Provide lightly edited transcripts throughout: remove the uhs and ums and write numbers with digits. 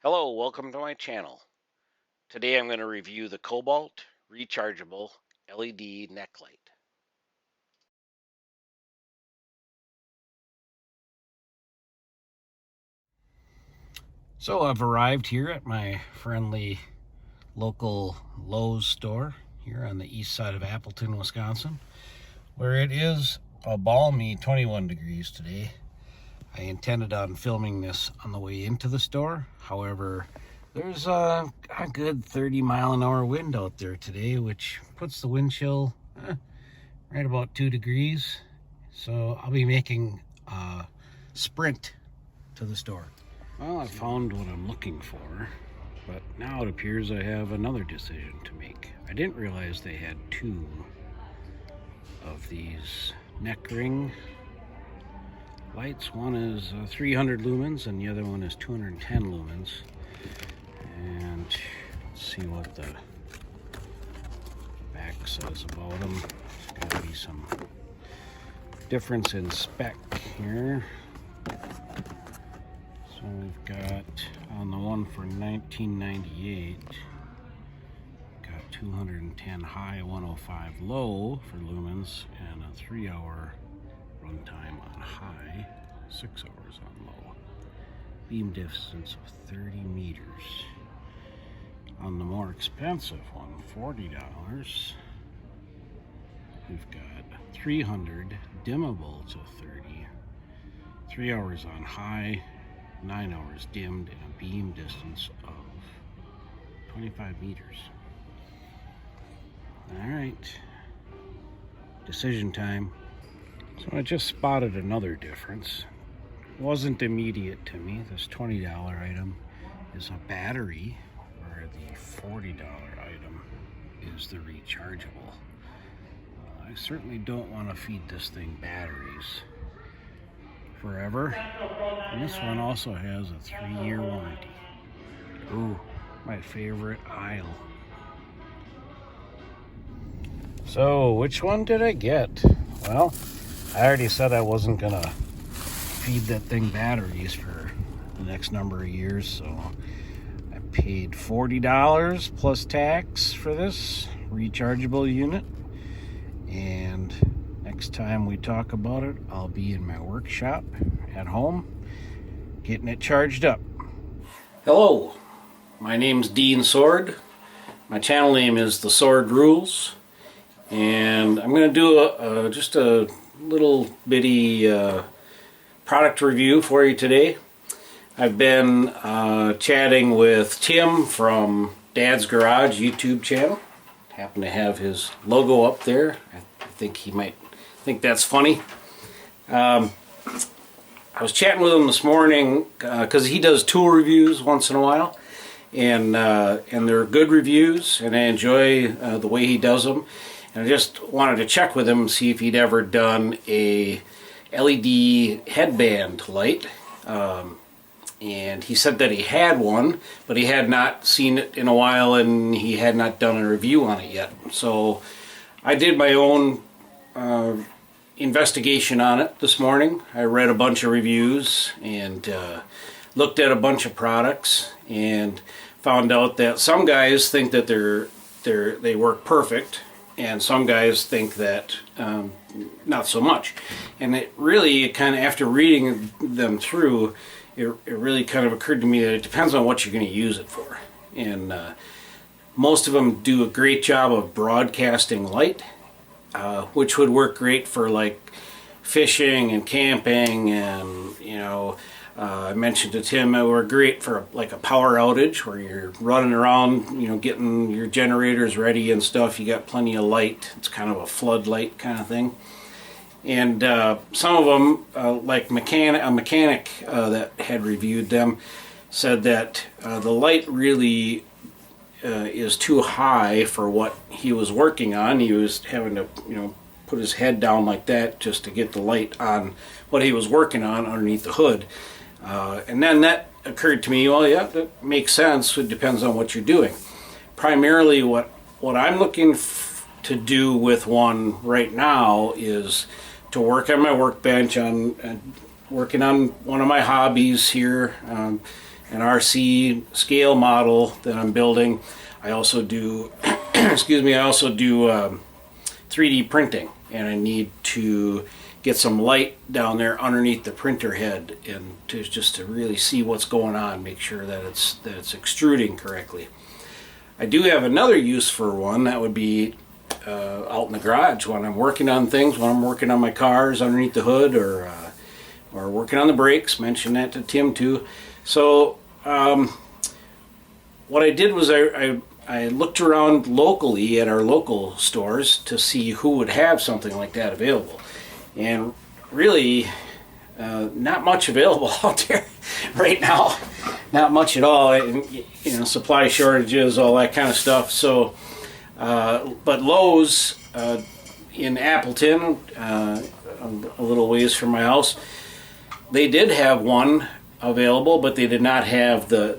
Hello, welcome to my channel. Today I'm going to review the Kobalt rechargeable LED neck light. So I've arrived here at my friendly local Lowe's store here on the east side of Appleton, Wisconsin, where it is a balmy 21 degrees today. I intended on filming this on the way into the store. However, there's a good 30-mile-an-hour wind out there today, which puts the wind chill right about 2 degrees. So I'll be making a sprint to the store. Well, I found what I'm looking for, but now it appears I have another decision to make. I didn't realize they had two of these neck ring lights. One is 300 lumens and the other one is 210 lumens. And let's see what the back says about them. There's got to be some difference in spec here. So we've got on the one for 1998, got 210 high, 105 low for lumens, and a 3-hour runtime on high, 6 hours on low. Beam distance of 30 meters. On the more expensive one, $40, we've got 300 dimmable to 30, 3 hours on high, 9 hours dimmed, and a beam distance of 25 meters. All right, decision time. So I just spotted another difference. It wasn't immediate to me. This $20 item is a battery, where the $40 item is the rechargeable. I certainly don't want to feed this thing batteries forever. And this one also has a 3-year warranty. Ooh, my favorite aisle. So, which one did I get? Well, I already said I wasn't gonna feed that thing batteries for the next number of years, so I paid $40 plus tax for this rechargeable unit. And next time we talk about it, I'll be in my workshop at home getting it charged up. Hello, my name's Dean Sword. My channel name is The Sword Rules, and I'm going to do just a little bitty product review for you today. I've been chatting with Tim from Dad's Garage YouTube channel. Happen to have his logo up there. I think he might think that's funny. I was chatting with him this morning because he does tool reviews once in a while, and they're good reviews, and I enjoy the way he does them. And I just wanted to check with him and see if he'd ever done a LED headband light. And he said that he had one, but he had not seen it in a while, and he had not done a review on it yet. So I did my own investigation on it this morning. I read a bunch of reviews and looked at a bunch of products, and found out that some guys think that they work perfect, and some guys think that not so much. And it really kind of, after reading them through, it really kind of occurred to me that it depends on what you're going to use it for. And most of them do a great job of broadcasting light, which would work great for like fishing and camping, and I mentioned to Tim it would work great for like a power outage where you're running around, getting your generators ready and stuff. You got plenty of light. It's kind of a floodlight kind of thing. And some of them, like a mechanic that had reviewed them, said that the light really is too high for what he was working on. He was having to, put his head down like that just to get the light on what he was working on underneath the hood. And then that occurred to me, well, yeah, that makes sense. It depends on what you're doing. Primarily what I'm looking to do with one right now is to work on my workbench, on working on one of my hobbies here. an RC scale model that I'm building. I also do, excuse me, I also do 3D printing, and I need to get some light down there underneath the printer head, and just to really see what's going on, make sure that it's extruding correctly. I do have another use for one. That would be out in the garage when I'm working on things, when I'm working on my cars underneath the hood, or working on the brakes. Mentioned that to Tim too. So what I did was I looked around locally at our local stores to see who would have something like that available, and really not much available out there right now. Not much at all. And, you know, supply shortages, all that kind of stuff. So but Lowe's in Appleton, a little ways from my house, they did have one available, but they did not have the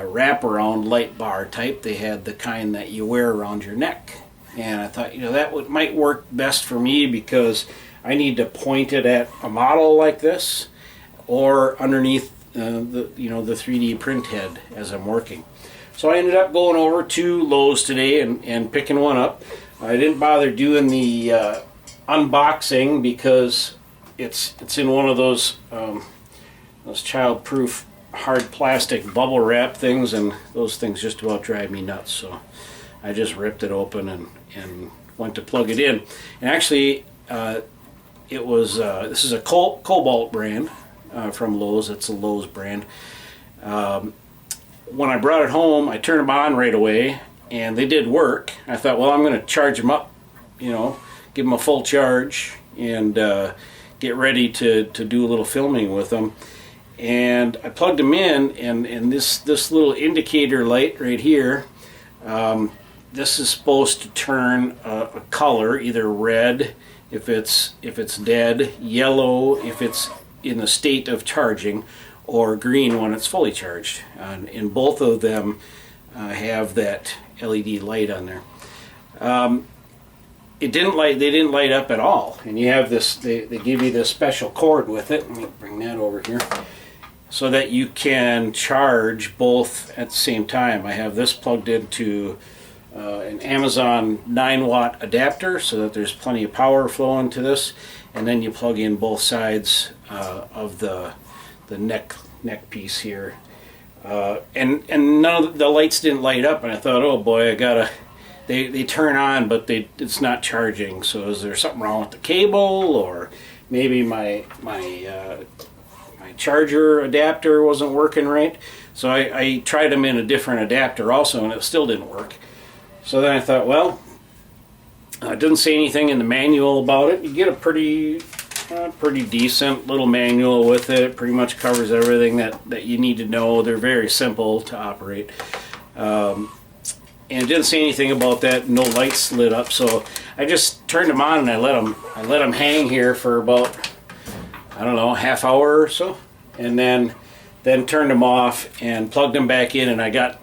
wraparound light bar type. They had the kind that you wear around your neck, and I thought, you know, that might work best for me, because I need to point it at a model like this or underneath the 3D print head as I'm working. So I ended up going over to Lowe's today and picking one up. I didn't bother doing the unboxing because it's in one of those child-proof hard plastic bubble wrap things, and those things just about drive me nuts. So I just ripped it open and went to plug it in. And actually, it was this is a Kobalt brand from Lowe's. It's a Lowe's brand. When I brought it home, I turned them on right away, and they did work. I thought, well, I'm going to charge them up, you know, give them a full charge, and get ready to do a little filming with them. And I plugged them in, and this little indicator light right here, this is supposed to turn a color, either red if it's dead, yellow if it's in the state of charging, or green when it's fully charged. And both of them have that LED light on there. They didn't light up at all. And you have this, they give you this special cord with it. Let me bring that over here, so that you can charge both at the same time. I have this plugged into an Amazon 9-watt adapter, so that there's plenty of power flowing to this, and then you plug in both sides of the neck piece here, and none of the lights didn't light up, and I thought, oh boy, I gotta. They turn on, but it's not charging. So is there something wrong with the cable, or maybe my charger adapter wasn't working right? So I tried them in a different adapter also, and it still didn't work. So then I thought, well, it didn't say anything in the manual about it. You get a pretty decent little manual with it. It pretty much covers everything that you need to know. They're very simple to operate. And it didn't say anything about that. No lights lit up, so I just turned them on and I let them hang here for about, I don't know, half hour or so, and then turned them off and plugged them back in, and I got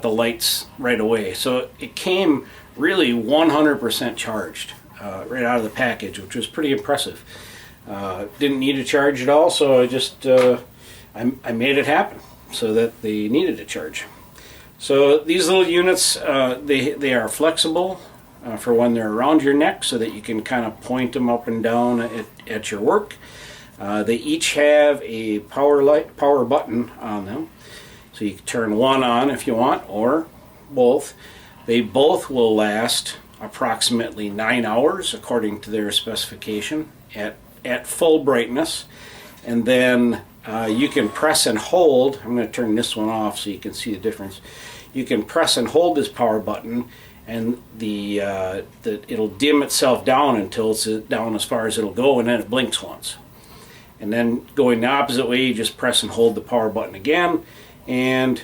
the lights right away. So it came really 100% charged right out of the package, which was pretty impressive. Didn't need to charge at all, so I just I made it happen so that they needed to charge. So these little units, they are flexible for when they're around your neck, so that you can kind of point them up and down at your work. They each have a power button on them, so you can turn one on if you want, or both. They both will last approximately 9 hours according to their specification at full brightness, and then you can press and hold. I'm going to turn this one off so you can see the difference. You can press and hold this power button, and it'll dim itself down until it's down as far as it'll go, and then it blinks once. And then going the opposite way, you just press and hold the power button again, and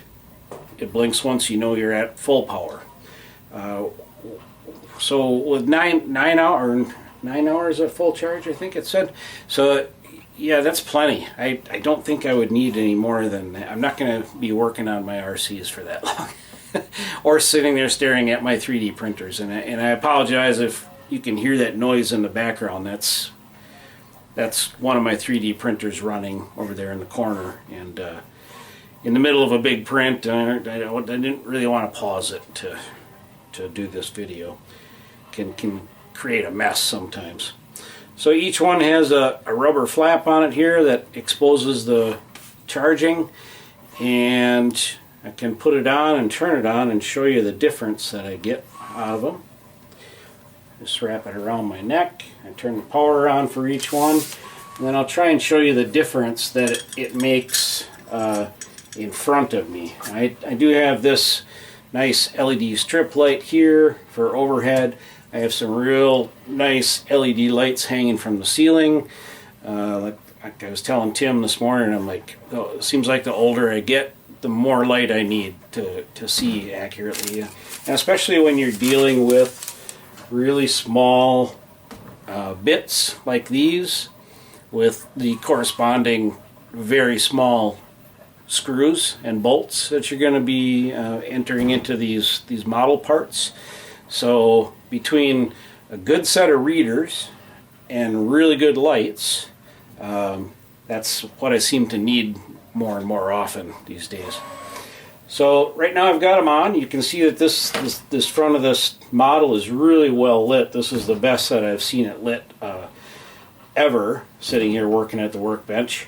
it blinks once. You know you're at full power. So with 9 hours of full charge, I think it said. So yeah, that's plenty. I don't think I would need any more than that. I'm not going to be working on my RCs for that long. Or sitting there staring at my 3D printers. And I apologize if you can hear that noise in the background. That's one of my 3D printers running over there in the corner. And in the middle of a big print. I didn't really want to pause it to do this video. Can create a mess sometimes. So each one has a rubber flap on it here that exposes the charging, and I can put it on and turn it on and show you the difference that I get out of them. Just wrap it around my neck and turn the power on for each one, and then I'll try and show you the difference that it makes in front of me. I do have this nice LED strip light here for overhead. I have some real nice LED lights hanging from the ceiling. Like I was telling Tim this morning, I'm like, oh, it seems like the older I get, the more light I need to see accurately. And especially when you're dealing with really small bits like these with the corresponding very small screws and bolts that you're going to be entering into these model parts. So between a good set of readers and really good lights, that's what I seem to need more and more often these days. So right now I've got them on. You can see that this front of this model is really well lit. This is the best that I've seen it lit ever, sitting here working at the workbench.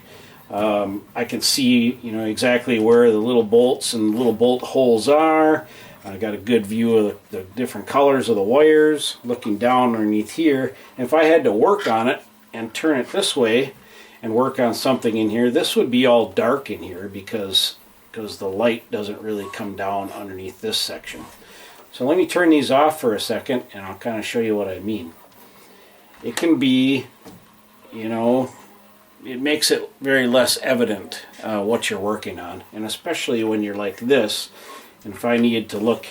I can see, exactly where the little bolts and little bolt holes are. I got a good view of the different colors of the wires looking down underneath here. And if I had to work on it and turn it this way and work on something in here, this would be all dark in here because the light doesn't really come down underneath this section. So let me turn these off for a second and I'll kind of show you what I mean. It can be, it makes it very less evident what you're working on, and especially when you're like this. And if I needed to look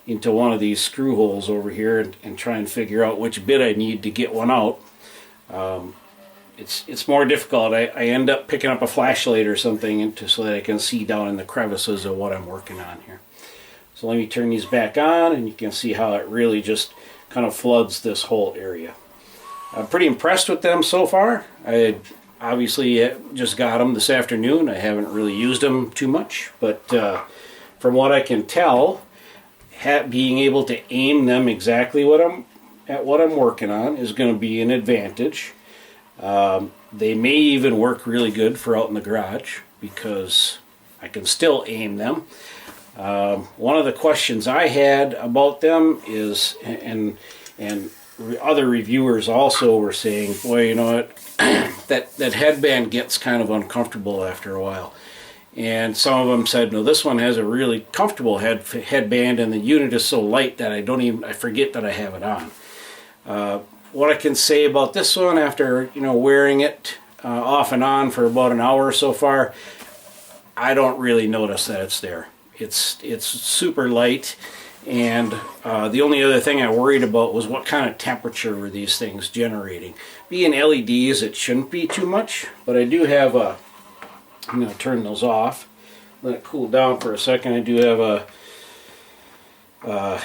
into one of these screw holes over here and try and figure out which bit I need to get one out, it's more difficult. I end up picking up a flashlight or something so that I can see down in the crevices of what I'm working on here. So let me turn these back on, and you can see how it really just kind of floods this whole area. I'm pretty impressed with them so far. I obviously just got them this afternoon. I haven't really used them too much, but from what I can tell, being able to aim them exactly what I'm working on is going to be an advantage. They may even work really good for out in the garage because I can still aim them. One of the questions I had about them is, and other reviewers also were saying, boy, you know what, that headband gets kind of uncomfortable after a while. And some of them said, no, this one has a really comfortable headband, and the unit is so light that I forget that I have it on. What I can say about this one, after wearing it off and on for about an hour so far, I don't really notice that it's there. It's super light, and the only other thing I worried about was what kind of temperature were these things generating. Being LEDs, it shouldn't be too much, but I do have a, I'm going to turn those off, let it cool down for a second. I do have a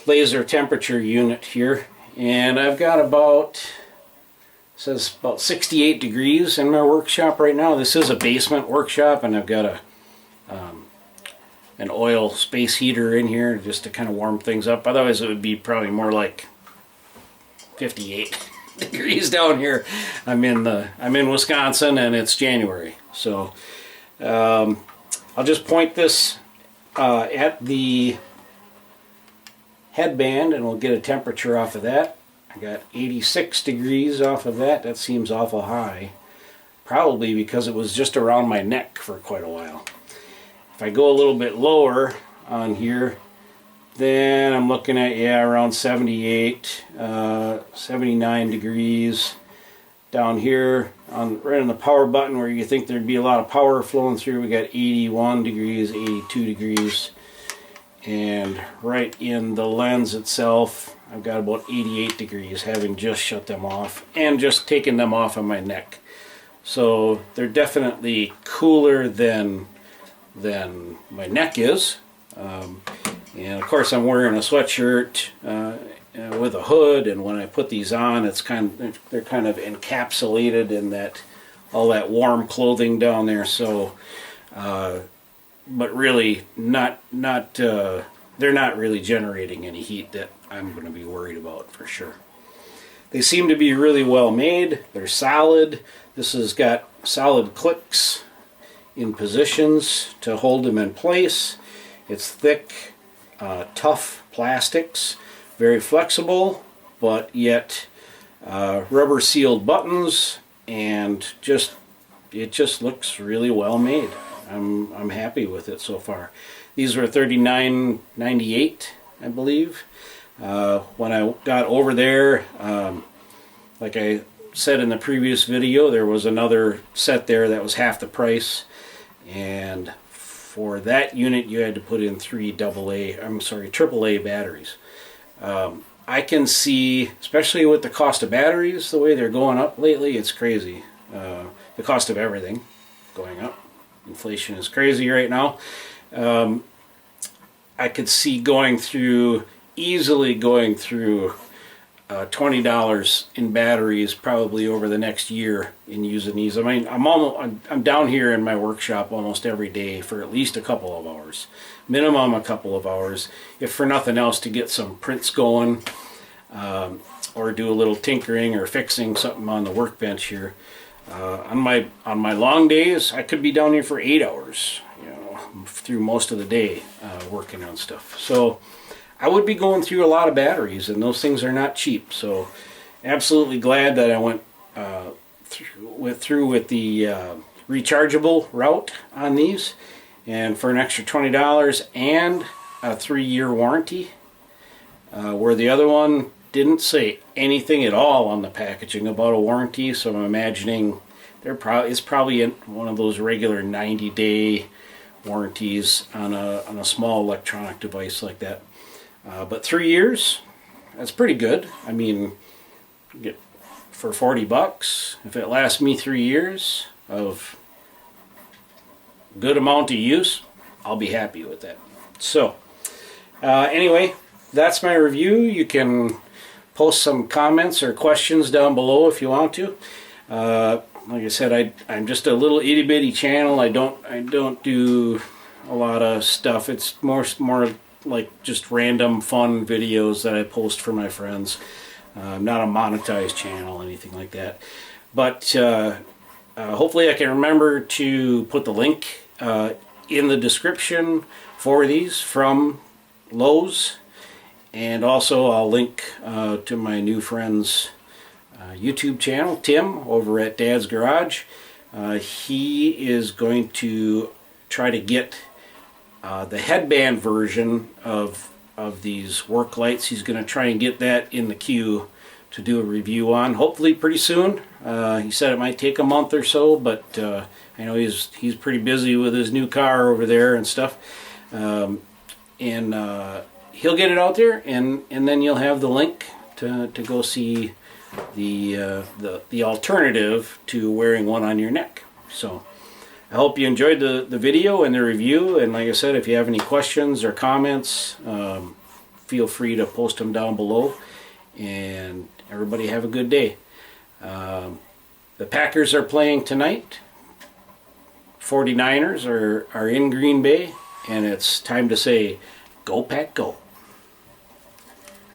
laser temperature unit here, and I've got about, it says about 68 degrees in my workshop right now. This is a basement workshop, and I've got an oil space heater in here just to kind of warm things up. Otherwise it would be probably more like 58 degrees down here. I'm in Wisconsin, and it's January. So I'll just point this at the headband and we'll get a temperature off of that. I got 86 degrees off of that. That seems awful high. Probably because it was just around my neck for quite a while. If I go a little bit lower on here, then I'm looking at, around 78, 79 degrees. Down here, right on the power button where you think there'd be a lot of power flowing through, we got 81 degrees, 82 degrees. And right in the lens itself, I've got about 88 degrees, having just shut them off and just taken them off of my neck. So they're definitely cooler than my neck is. And of course I'm wearing a sweatshirt with a hood, and when I put these on, they're kind of encapsulated in all that warm clothing down there. So but really they're not really generating any heat that I'm going to be worried about for sure. They seem to be really well made. They're solid. This has got solid clicks in positions to hold them in place. It's thick, tough plastics, very flexible, but yet rubber sealed buttons, and it just looks really well made. I'm happy with it so far. These were $39.98, I believe. When I got over there, like I said in the previous video, there was another set there that was half the price, and for that unit you had to put in three AAA batteries. I can see, especially with the cost of batteries, the way they're going up lately, it's crazy. The cost of everything going up. Inflation is crazy right now. I could see easily going through $20 in batteries probably over the next year in using these. I mean, I'm down here in my workshop almost every day for at least a couple of hours, minimum a couple of hours, if for nothing else to get some prints going, or do a little tinkering or fixing something on the workbench here. On my long days, I could be down here for 8 hours, through most of the day working on stuff. So I would be going through a lot of batteries, and those things are not cheap. So absolutely glad that I went through with the rechargeable route on these, and for an extra $20 and a 3-year warranty, where the other one didn't say anything at all on the packaging about a warranty. So I'm imagining it's probably one of those regular 90-day warranties on a small electronic device like that. But 3 years, that's pretty good. I mean, get for $40, if it lasts me 3 years of good amount of use, I'll be happy with that. So anyway, that's my review. You can post some comments or questions down below if you want to. Like I said, I'm just a little itty bitty channel. I don't do a lot of stuff. It's more like just random fun videos that I post for my friends. I'm not a monetized channel, anything like that. But hopefully I can remember to put the link in the description for these from Lowe's. And also I'll link to my new friend's YouTube channel, Tim, over at Dad's Garage. He is going to try to get the headband version of these work lights. He's going to try and get that in the queue to do a review on, hopefully pretty soon. He said it might take a month or so, but I know he's pretty busy with his new car over there and stuff. He'll get it out there, and then you'll have the link to go see the alternative to wearing one on your neck. So I hope you enjoyed the video and the review, and like I said, if you have any questions or comments, feel free to post them down below, and everybody have a good day. The Packers are playing tonight. 49ers are in Green Bay, and it's time to say, go Pack, go.